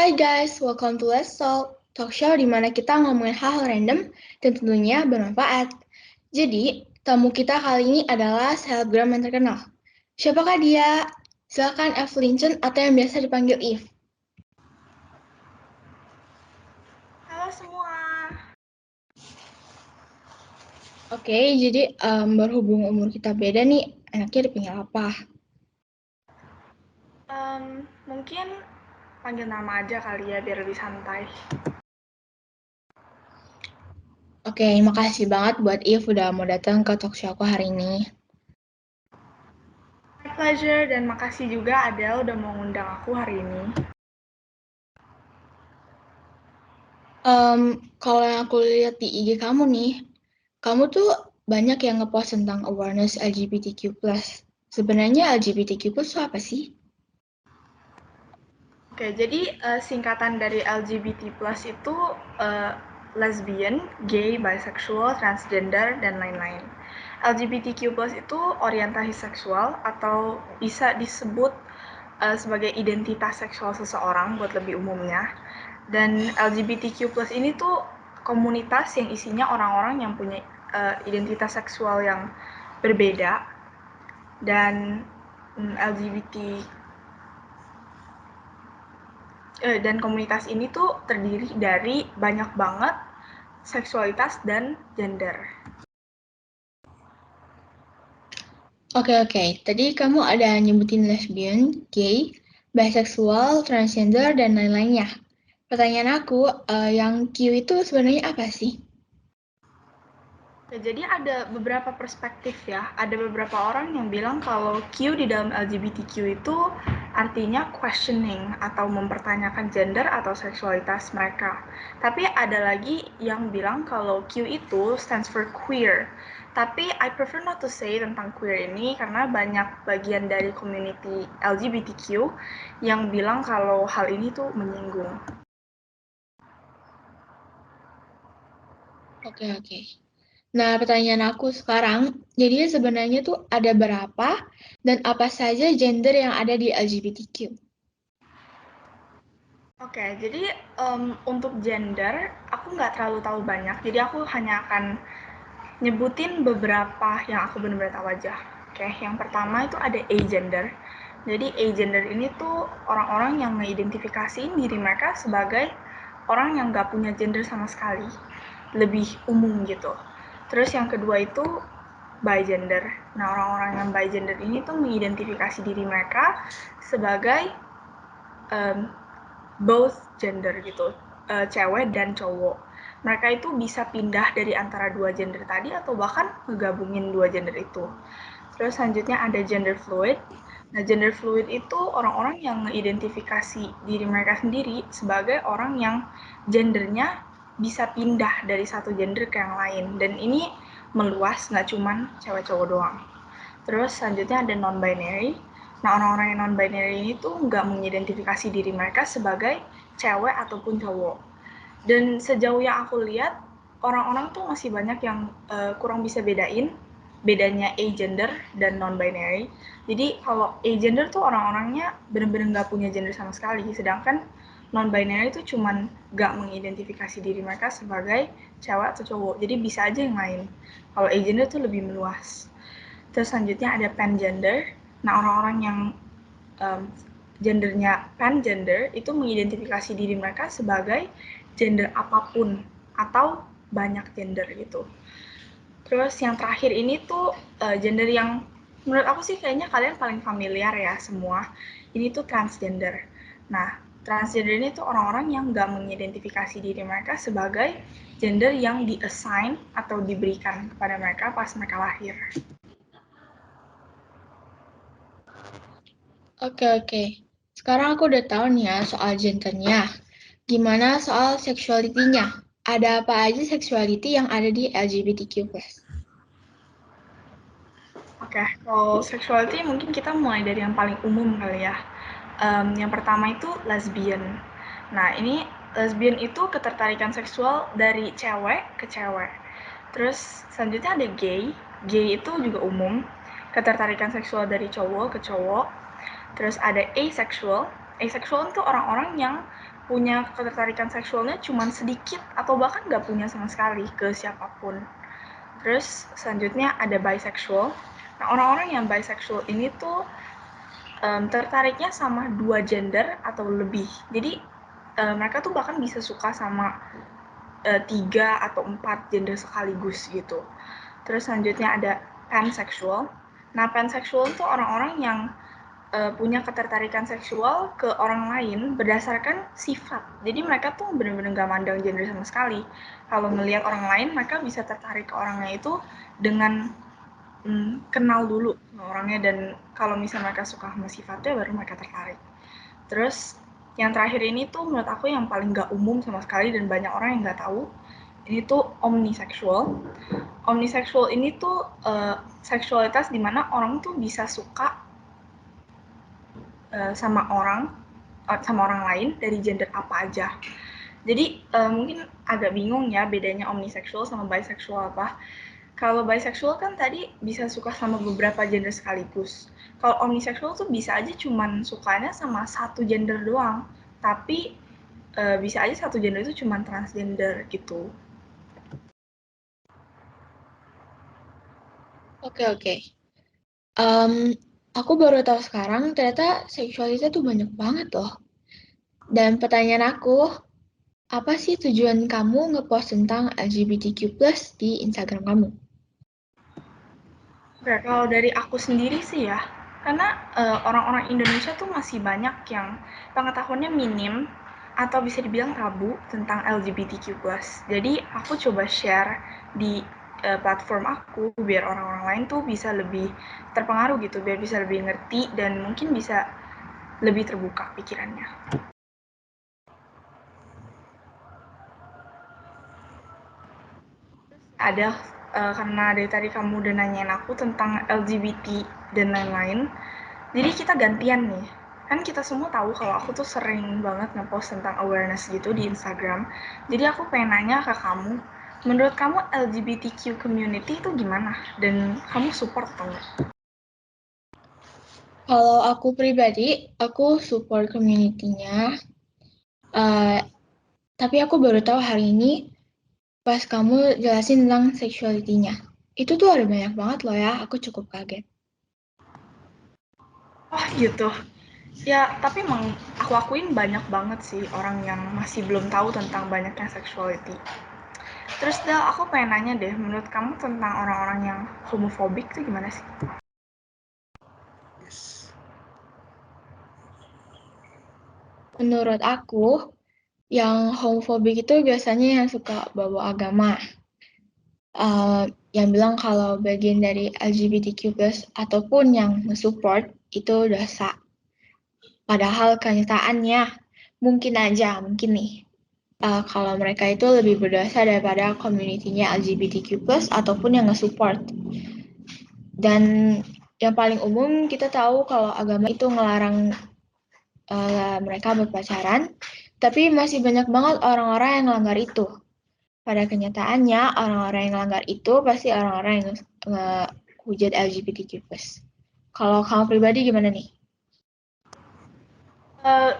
Hai guys, welcome to Let's Talk, talk show di mana kita ngomongin hal-hal random dan tentunya bermanfaat. Jadi, tamu kita kali ini adalah selebgram yang terkenal. Siapakah dia? Silakan Evelyn Chen atau yang biasa dipanggil Eve. Halo semua. Oke, jadi berhubung umur kita beda nih, enaknya dipanggil apa? Mungkin panggil nama aja kali ya biar lebih santai. Oke, makasih banget buat Eve udah mau datang ke talk show aku hari ini. My pleasure dan makasih juga Adele udah mau ngundang aku hari ini. Kalau yang aku lihat di IG kamu nih, kamu tuh banyak yang ngepost tentang awareness LGBTQ+. Sebenarnya LGBTQ+ itu apa sih? Oke, jadi singkatan dari LGBT+ itu lesbian, gay, bisexual, transgender, dan lain-lain. LGBTQ+ itu orientasi seksual atau bisa disebut sebagai identitas seksual seseorang buat lebih umumnya. Dan LGBTQ+ ini tuh komunitas yang isinya orang-orang yang punya identitas seksual yang berbeda dan dan komunitas ini tuh terdiri dari banyak banget seksualitas dan gender. Oke. Tadi kamu ada nyebutin lesbian, gay, bisexual, transgender, dan lain-lainnya. Pertanyaan aku, yang Q itu sebenarnya apa sih? Ya, jadi ada beberapa perspektif ya. Ada beberapa orang yang bilang kalau Q di dalam LGBTQ itu artinya questioning atau mempertanyakan gender atau seksualitas mereka. Tapi ada lagi yang bilang kalau Q itu stands for queer. Tapi I prefer not to say tentang queer ini karena banyak bagian dari community LGBTQ yang bilang kalau hal ini tuh menyinggung. Oke. Nah, pertanyaan aku sekarang, jadinya sebenarnya tuh ada berapa dan apa saja gender yang ada di LGBTQ? Oke, jadi untuk gender, aku nggak terlalu tahu banyak, jadi aku hanya akan nyebutin beberapa yang aku benar-benar tahu aja. Oke, yang pertama itu ada agender. Jadi agender ini tuh orang-orang yang mengidentifikasiin diri mereka sebagai orang yang nggak punya gender sama sekali, lebih umum gitu. Terus yang kedua itu bigender. Nah, orang-orang yang bigender ini tuh mengidentifikasi diri mereka sebagai um, both gender gitu, cewek dan cowok. Mereka itu bisa pindah dari antara dua gender tadi atau bahkan ngegabungin dua gender itu. Terus selanjutnya ada gender fluid. Nah, gender fluid itu orang-orang yang mengidentifikasi diri mereka sendiri sebagai orang yang gendernya bisa pindah dari satu gender ke yang lain. Dan ini meluas, nggak cuman cewek cowok doang. Terus selanjutnya ada non-binary. Nah, orang-orang yang non-binary ini tuh nggak mengidentifikasi diri mereka sebagai cewek ataupun cowok. Dan sejauh yang aku lihat, orang-orang tuh masih banyak yang kurang bisa bedain bedanya agender dan non-binary. Jadi kalau agender tuh orang-orangnya bener-bener nggak punya gender sama sekali, sedangkan non-binary itu cuman nggak mengidentifikasi diri mereka sebagai cewek atau cowok. Jadi bisa aja yang lain. Kalau agender tuh lebih meluas. Terus selanjutnya ada pangender. Nah, orang-orang yang um, gendernya pangender itu mengidentifikasi diri mereka sebagai gender apapun atau banyak gender gitu. Terus yang terakhir ini tuh gender yang menurut aku sih kayaknya kalian paling familiar ya semua. Ini tuh transgender. Nah, transgender ini tuh orang-orang yang nggak mengidentifikasi diri mereka sebagai gender yang di-assign atau diberikan kepada mereka pas mereka lahir. Oke. Sekarang aku udah tahu nih ya soal gendernya. Gimana soal sexuality-nya? Ada apa aja sexuality yang ada di LGBTQ+. Oke, kalau sexuality mungkin kita mulai dari yang paling umum kali ya. Yang pertama itu lesbian. Nah, ini lesbian itu ketertarikan seksual dari cewek ke cewek. Terus selanjutnya ada gay. Gay itu juga umum, ketertarikan seksual dari cowok ke cowok. Terus ada asexual. Asexual itu orang-orang yang punya ketertarikan seksualnya cuma sedikit atau bahkan nggak punya sama sekali ke siapapun. Terus selanjutnya ada bisexual. Nah, orang-orang yang bisexual ini tuh tertariknya sama 2 gender atau lebih. Jadi mereka tuh bahkan bisa suka sama 3 atau 4 gender sekaligus gitu. Terus selanjutnya ada pansexual. Nah, pansexual itu orang-orang yang punya ketertarikan seksual ke orang lain berdasarkan sifat. Jadi mereka tuh bener-bener gak mandang gender sama sekali. Kalau ngelihat orang lain, mereka bisa tertarik ke orangnya itu dengan kenal dulu sama orangnya, dan kalau misalnya mereka suka sama sifatnya, baru mereka tertarik. Terus yang terakhir ini tuh menurut aku yang paling gak umum sama sekali dan banyak orang yang gak tahu. Ini tuh omnisexual. Omnisexual ini tuh seksualitas dimana orang tuh bisa suka sama orang lain dari gender apa aja. Jadi mungkin agak bingung ya bedanya omnisexual sama bisexual apa. Kalau bisexual kan tadi bisa suka sama beberapa gender sekaligus. Kalau omnisexual tuh bisa aja cuman sukanya sama satu gender doang. Tapi bisa aja satu gender itu cuman transgender gitu. Oke, oke. Aku baru tahu sekarang ternyata seksualitas tuh banyak banget loh. Dan pertanyaan aku, apa sih tujuan kamu ngepost tentang LGBTQ+ di Instagram kamu? Oke, kalau dari aku sendiri sih ya, karena orang-orang Indonesia tuh masih banyak yang pengetahuannya minim atau bisa dibilang tabu tentang LGBTQ+. Jadi aku coba share di platform aku biar orang-orang lain tuh bisa lebih terpengaruh gitu, biar bisa lebih ngerti dan mungkin bisa lebih terbuka pikirannya. Ada karena dari tadi kamu udah nanyain aku tentang LGBT dan lain-lain, jadi kita gantian nih. Kan kita semua tahu kalau aku tuh sering banget ngepost tentang awareness gitu di Instagram. Jadi aku pengen nanya ke kamu, menurut kamu LGBTQ community itu gimana? Dan kamu support atau enggak? Kalau aku pribadi, aku support community-nya. Eh, tapi aku baru tahu hari ini pas kamu jelasin tentang sexuality-nya. Itu tuh ada banyak banget loh ya, aku cukup kaget. Oh gitu. Ya, tapi emang aku akuin banyak banget sih orang yang masih belum tahu tentang banyaknya sexuality. Terus Del, aku pengen nanya deh, menurut kamu tentang orang-orang yang homofobik itu gimana sih? Menurut aku, yang homofobik itu biasanya yang suka bawa agama. Yang bilang kalau bagian dari LGBTQ+ ataupun yang nge-support itu dosa. Padahal kenyataannya mungkin nih, kalau mereka itu lebih berdosa daripada community-nya LGBTQ+ ataupun yang nge-support. Dan yang paling umum kita tahu kalau agama itu ngelarang mereka berpacaran, tapi masih banyak banget orang-orang yang melanggar itu. Pada kenyataannya, orang-orang yang melanggar itu pasti orang-orang yang hujat LGBTQ+. Kalau kamu pribadi gimana nih? Eh,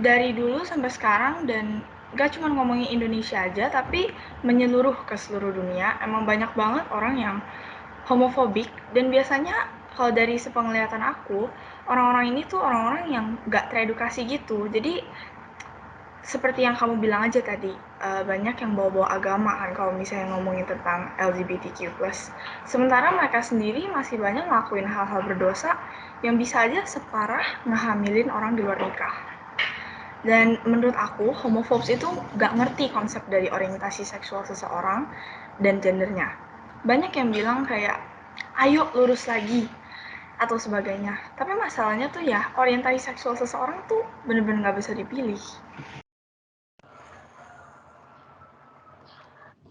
dari dulu sampai sekarang, dan gak cuma ngomongin Indonesia aja, tapi menyeluruh ke seluruh dunia, emang banyak banget orang yang homofobik, dan biasanya kalau dari sepenglihatan aku, orang-orang ini tuh orang-orang yang gak teredukasi gitu. Jadi seperti yang kamu bilang aja tadi, banyak yang bawa-bawa agama kan kalau misalnya ngomongin tentang LGBTQ+. Sementara mereka sendiri masih banyak ngelakuin hal-hal berdosa yang bisa aja separah ngehamilin orang di luar nikah. Dan menurut aku, homofobes itu gak ngerti konsep dari orientasi seksual seseorang dan gendernya. Banyak yang bilang kayak, ayo lurus lagi, atau sebagainya. Tapi masalahnya tuh ya, orientasi seksual seseorang tuh bener-bener gak bisa dipilih.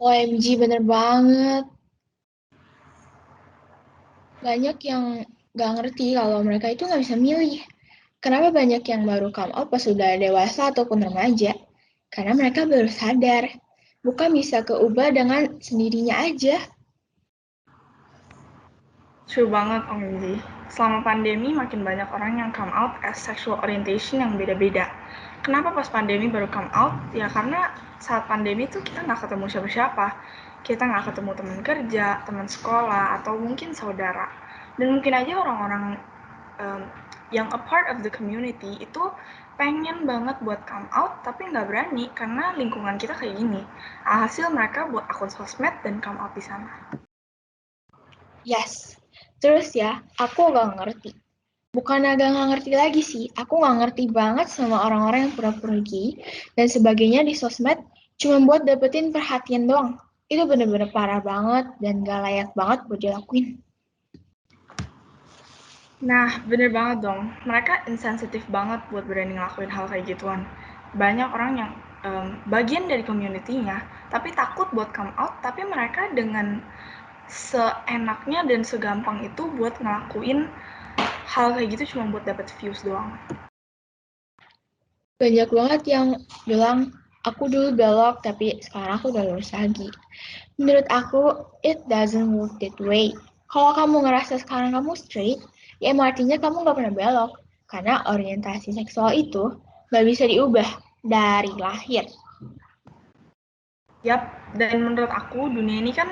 OMG, bener banget. Banyak yang gak ngerti kalau mereka itu gak bisa milih. Kenapa banyak yang baru come out pas sudah dewasa ataupun remaja? Karena mereka baru sadar. Bukan bisa keubah dengan sendirinya aja. True banget, Om Indi. selama pandemi makin banyak orang yang come out as sexual orientation yang beda-beda. Kenapa pas pandemi baru come out? Ya karena saat pandemi tuh kita nggak ketemu siapa-siapa. Kita nggak ketemu teman kerja, teman sekolah, atau mungkin saudara. Dan mungkin aja orang-orang yang a part of the community itu pengen banget buat come out tapi nggak berani karena lingkungan kita kayak gini. Hasil mereka buat akun sosmed dan come out di sana. Yes. Terus ya, aku gak ngerti. Bukan agak nggak ngerti lagi sih, aku nggak ngerti banget sama orang-orang yang pura-pura gay dan sebagainya di sosmed cuma buat dapetin perhatian doang. Itu bener-bener parah banget dan gak layak banget buat dilakuin. Nah, bener banget dong. Mereka insensitif banget buat berani ngelakuin hal kayak gituan. Banyak orang yang bagian dari community-nya, tapi takut buat come out, tapi mereka dengan seenaknya dan segampang itu buat ngelakuin hal kayak gitu cuma buat dapet views doang. Banyak banget yang bilang, aku dulu belok tapi sekarang aku udah lurus lagi. Menurut aku, it doesn't work that way. Kalau kamu ngerasa sekarang kamu straight, ya emang artinya kamu gak pernah belok. Karena orientasi seksual itu gak bisa diubah dari lahir. Yap, dan menurut aku dunia ini kan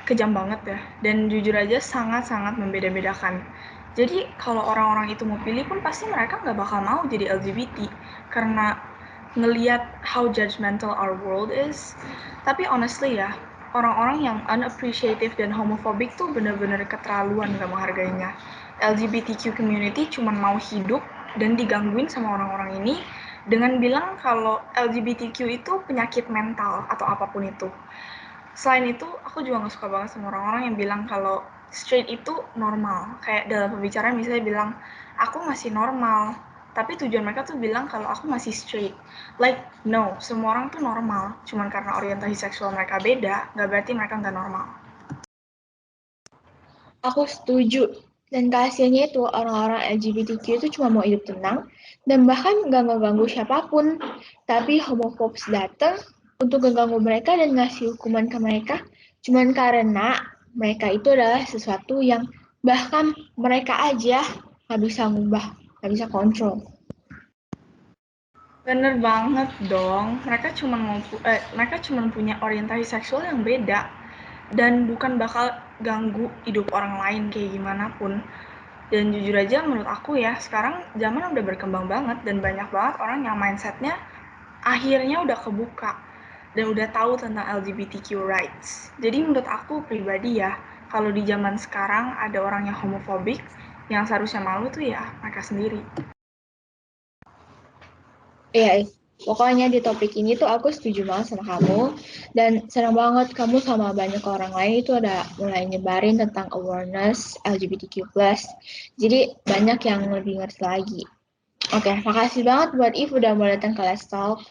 kejam banget ya, dan jujur aja sangat-sangat membeda-bedakan. Jadi kalau orang-orang itu mau pilih pun pasti mereka nggak bakal mau jadi LGBT, karena ngeliat how judgmental our world is. Tapi honestly ya, orang-orang yang unappreciative dan homophobic tuh bener-bener keterlaluan gak menghargainya. LGBTQ community cuma mau hidup dan digangguin sama orang-orang ini dengan bilang kalau LGBTQ itu penyakit mental atau apapun itu. Selain itu, aku juga gak suka banget sama orang-orang yang bilang kalau straight itu normal. Kayak dalam pembicaraan misalnya bilang, aku masih normal. Tapi tujuan mereka tuh bilang kalau aku masih straight. Like, no, semua orang tuh normal. Cuman karena orientasi seksual mereka beda, gak berarti mereka gak normal. Aku setuju. Dan kasihannya itu orang-orang LGBTQ itu cuma mau hidup tenang dan bahkan nggak ngeganggu siapapun. Tapi homofobes datang untuk ngeganggu mereka dan ngasih hukuman ke mereka cuman karena mereka itu adalah sesuatu yang bahkan mereka aja nggak bisa ngubah, nggak bisa kontrol. Bener banget dong. Mereka cuma punya orientasi seksual yang beda dan bukan bakal ganggu hidup orang lain kayak gimana pun. Dan jujur aja menurut aku ya, sekarang zaman udah berkembang banget dan banyak banget orang yang mindsetnya akhirnya udah kebuka dan udah tahu tentang LGBTQ rights. Jadi menurut aku pribadi ya, kalau di zaman sekarang ada orang yang homofobik, yang seharusnya malu tuh ya mereka sendiri. Iya, pokoknya di topik ini tuh aku setuju banget sama kamu dan senang banget kamu sama banyak orang lain itu ada mulai nyebarin tentang awareness LGBTQ+. Jadi banyak yang lebih ngerti lagi. Oke, makasih banget buat If udah mau datang ke Let's Talk.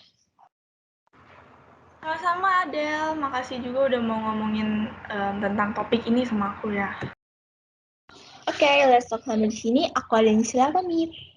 Sama-sama Adel, makasih juga udah mau ngomongin tentang topik ini sama aku ya. Oke, Let's Talk sampai di sini. Aku ada yang pamit.